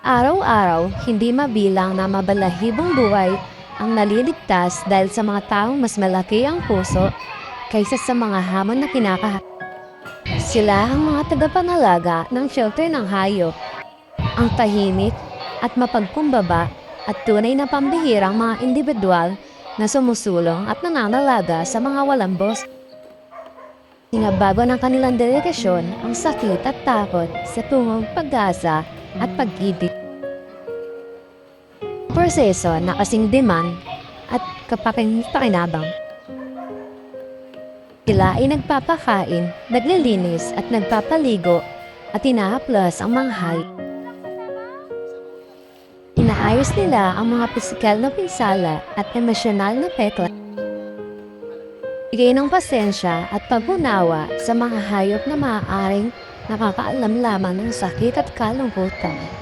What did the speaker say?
Araw-araw, hindi mabilang na mabalahibong buhay ang naliligtas dahil sa mga taong mas malaki ang puso kaysa sa mga hamon na kinakaharap. Sila ang mga tagapangalaga ng shelter ng hayop, ang tahimik at mapagkumbaba at tunay na pambihirang mga individual na sumusulong at nanganalaga sa mga walang boss. Sinabago ng kanilang dedikasyon ang sakit at takot sa tungong pag-asa at pag-ibig. Proseso na kasing demand at kapakinabang. Sila ay nagpapakain, naglilinis at nagpapaligo at inahaplas ang mga hayop. Inaayos nila ang mga pisikal na pinsala at emosyonal na pekla. Bigay ng pasensya at pag-unawa sa mga hayop na maaaring nakakaalam lamang ng sakit at kalungkutan.